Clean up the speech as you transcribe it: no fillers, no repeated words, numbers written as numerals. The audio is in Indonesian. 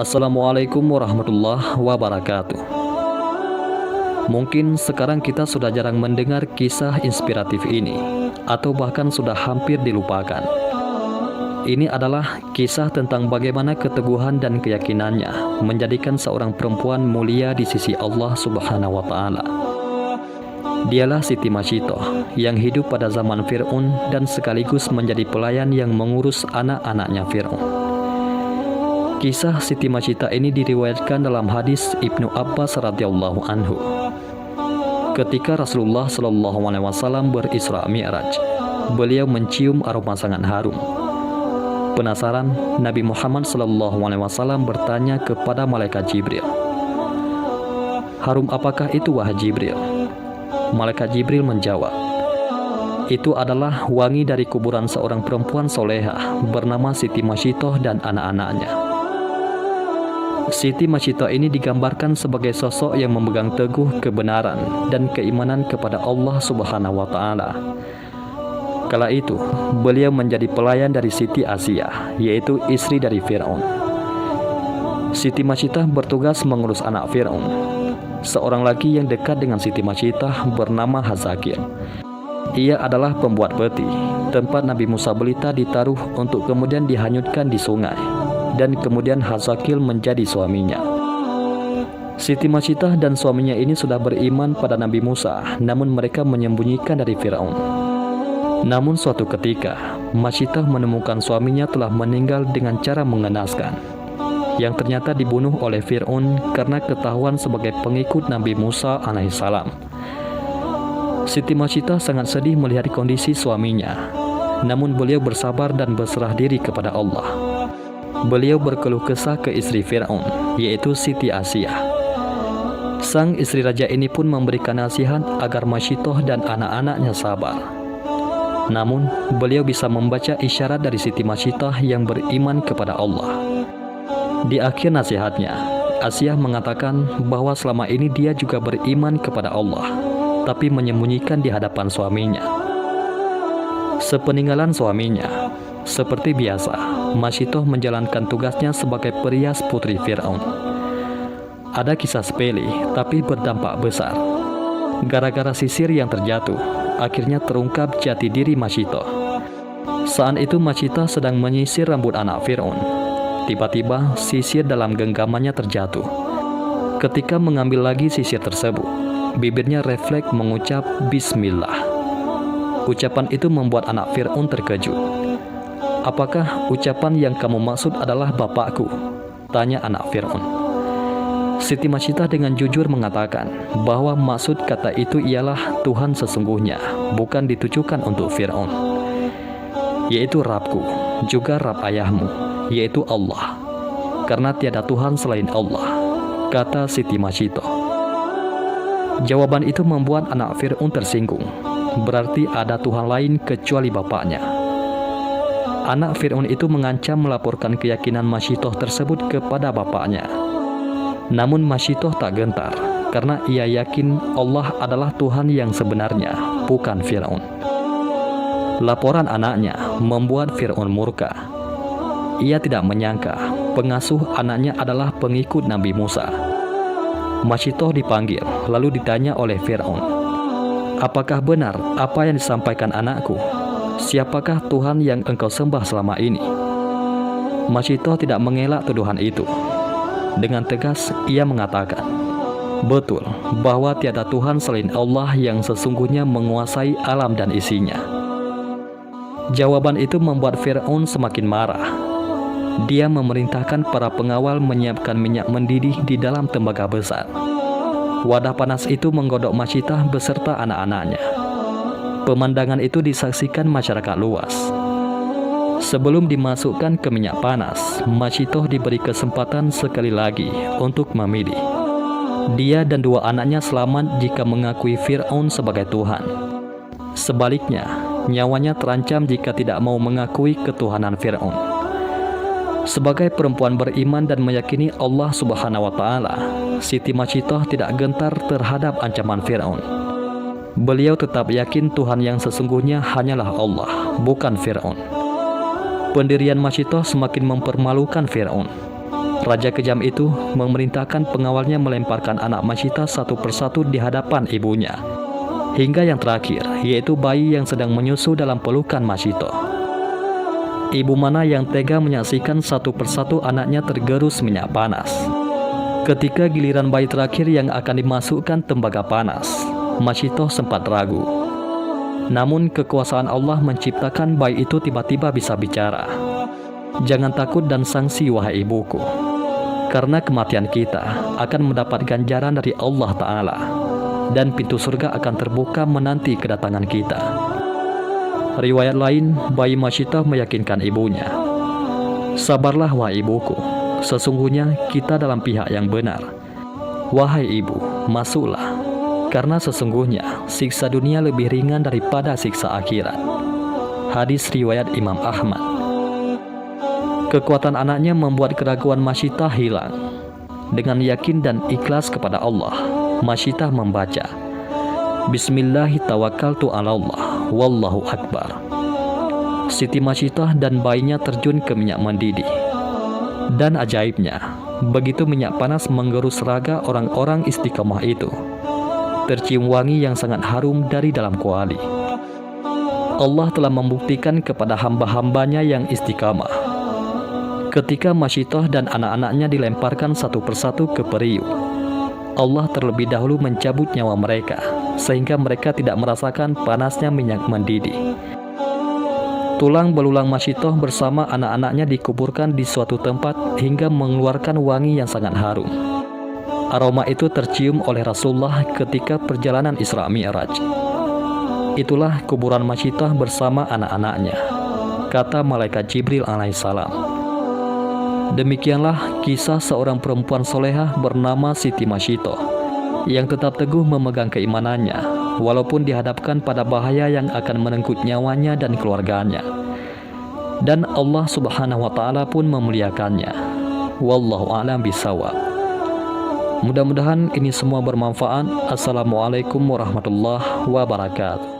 Assalamualaikum warahmatullahi wabarakatuh. Mungkin sekarang kita sudah jarang mendengar kisah inspiratif ini, atau bahkan sudah hampir dilupakan. Ini adalah kisah tentang bagaimana keteguhan dan keyakinannya menjadikan seorang perempuan mulia di sisi Allah Subhanahu wa Ta'ala. Dialah Siti Masyitoh yang hidup pada zaman Fir'aun dan sekaligus menjadi pelayan yang mengurus anak-anaknya Fir'aun. Kisah Siti Masyitoh ini diriwayatkan dalam hadis Ibnu Abbas radhiyallahu anhu. Ketika Rasulullah SAW berisra Mi'raj, beliau mencium aroma sangat harum. Penasaran, Nabi Muhammad SAW bertanya kepada malaikat Jibril, "Harum apakah itu wahai Jibril?" Malaikat Jibril menjawab, "Itu adalah wangi dari kuburan seorang perempuan solehah bernama Siti Masyitoh dan anak-anaknya." Siti Masyitoh ini digambarkan sebagai sosok yang memegang teguh kebenaran dan keimanan kepada Allah Subhanahu wa Ta'ala. Kala itu, beliau menjadi pelayan dari Siti Asiyah, yaitu istri dari Fir'aun. Siti Masyitoh bertugas mengurus anak Fir'aun. Seorang lagi yang dekat dengan Siti Masyitoh bernama Hazakir. Ia adalah pembuat peti, tempat Nabi Musa Belita ditaruh untuk kemudian dihanyutkan di sungai, dan kemudian Hazakil menjadi suaminya. Siti Masyitoh dan suaminya ini sudah beriman pada Nabi Musa, namun mereka menyembunyikan dari Fir'aun. Namun suatu ketika, Masyitoh menemukan suaminya telah meninggal dengan cara mengenaskan, yang ternyata dibunuh oleh Fir'aun karena ketahuan sebagai pengikut Nabi Musa alaihissalam. Siti Masyitoh sangat sedih melihat kondisi suaminya, namun beliau bersabar dan berserah diri kepada Allah. Beliau berkeluh kesah ke istri Fir'aun, yaitu Siti Asiyah. Sang istri raja ini pun memberikan nasihat agar Masyitoh dan anak-anaknya sabar. Namun, beliau bisa membaca isyarat dari Siti Masyitoh yang beriman kepada Allah. Di akhir nasihatnya, Asiyah mengatakan bahwa selama ini dia juga beriman kepada Allah, tapi menyembunyikan di hadapan suaminya. Sepeninggalan suaminya, seperti biasa, Masyitoh menjalankan tugasnya sebagai perias putri Fir'aun. Ada kisah sepele, tapi berdampak besar. Gara-gara sisir yang terjatuh, akhirnya terungkap jati diri Masyitoh. Saat itu Masyitoh sedang menyisir rambut anak Fir'aun. Tiba-tiba sisir dalam genggamannya terjatuh. Ketika mengambil lagi sisir tersebut, bibirnya refleks mengucap Bismillah. Ucapan itu membuat anak Fir'aun terkejut. "Apakah ucapan yang kamu maksud adalah bapakku?" tanya anak Fir'aun. Siti Masyitoh dengan jujur mengatakan bahwa maksud kata itu ialah Tuhan sesungguhnya, bukan ditujukan untuk Fir'aun, yaitu Rabbku, juga Rabb ayahmu, yaitu Allah, karena tiada Tuhan selain Allah, kata Siti Masyitoh. Jawaban itu membuat anak Fir'aun tersinggung. Berarti ada Tuhan lain kecuali bapaknya. Anak Fir'aun itu mengancam melaporkan keyakinan Masyitoh tersebut kepada bapaknya. Namun Masyitoh tak gentar, karena ia yakin Allah adalah Tuhan yang sebenarnya, bukan Fir'aun. Laporan anaknya membuat Fir'aun murka. Ia tidak menyangka pengasuh anaknya adalah pengikut Nabi Musa. Masyitoh dipanggil, lalu ditanya oleh Fir'aun, "Apakah benar apa yang disampaikan anakku? Siapakah Tuhan yang engkau sembah selama ini?" Masyitoh tidak mengelak tuduhan itu. Dengan tegas ia mengatakan, "Betul bahwa tiada Tuhan selain Allah yang sesungguhnya menguasai alam dan isinya." Jawaban itu membuat Fir'aun semakin marah. Dia memerintahkan para pengawal menyiapkan minyak mendidih di dalam tembaga besar. Wadah panas itu menggodok Masyitoh beserta anak-anaknya. Pemandangan itu disaksikan masyarakat luas. Sebelum dimasukkan ke minyak panas, Masyitoh diberi kesempatan sekali lagi untuk memilih. Dia dan dua anaknya selamat jika mengakui Fir'aun sebagai Tuhan. Sebaliknya, nyawanya terancam jika tidak mau mengakui ketuhanan Fir'aun. Sebagai perempuan beriman dan meyakini Allah Subhanahu wa Ta'ala, Siti Masyitoh tidak gentar terhadap ancaman Fir'aun. Beliau tetap yakin Tuhan yang sesungguhnya hanyalah Allah, bukan Fir'aun. Pendirian Masyitoh semakin mempermalukan Fir'aun. Raja kejam itu memerintahkan pengawalnya melemparkan anak Masyitah satu persatu di hadapan ibunya, hingga yang terakhir, yaitu bayi yang sedang menyusu dalam pelukan Masyitah. Ibu mana yang tega menyaksikan satu persatu anaknya tergerus minyak panas. Ketika giliran bayi terakhir yang akan dimasukkan tembaga panas, Masyitah sempat ragu. Namun kekuasaan Allah menciptakan bayi itu tiba-tiba bisa bicara. Jangan takut dan sangsi wahai ibuku, karena kematian kita akan mendapat ganjaran dari Allah Ta'ala, dan pintu surga akan terbuka menanti kedatangan kita. Riwayat lain, bayi Masyitah meyakinkan ibunya, sabarlah wahai ibuku, sesungguhnya kita dalam pihak yang benar. Wahai ibu, masuklah, karena sesungguhnya siksa dunia lebih ringan daripada siksa akhirat. Hadis riwayat Imam Ahmad. Kekuatan anaknya membuat keraguan Masyitah hilang. Dengan yakin dan ikhlas kepada Allah, Masyitah membaca, Bismillahi tawakkaltu ala Allah, wallahu akbar. Siti Masyitah dan bayinya terjun ke minyak mendidih. Dan ajaibnya, begitu minyak panas menggerus raga orang-orang istiqomah itu, tercium wangi yang sangat harum dari dalam kuali. Allah telah membuktikan kepada hamba-hambanya yang istiqamah. Ketika Masyitah dan anak-anaknya dilemparkan satu persatu ke periuk, Allah terlebih dahulu mencabut nyawa mereka, sehingga mereka tidak merasakan panasnya minyak mendidih. Tulang belulang Masyitah bersama anak-anaknya dikuburkan di suatu tempat hingga mengeluarkan wangi yang sangat harum. Aroma itu tercium oleh Rasulullah ketika perjalanan Isra Mi'raj. Itulah kuburan Masyitah bersama anak-anaknya, kata malaikat Jibril alaihissalam. Demikianlah kisah seorang perempuan solehah bernama Siti Masyitah yang tetap teguh memegang keimanannya walaupun dihadapkan pada bahaya yang akan merenggut nyawanya dan keluarganya. Dan Allah Subhanahu wa Ta'ala pun memuliakannya. Wallahu a'lam bishawab. Mudah-mudahan ini semua bermanfaat. Assalamualaikum warahmatullahi wabarakatuh.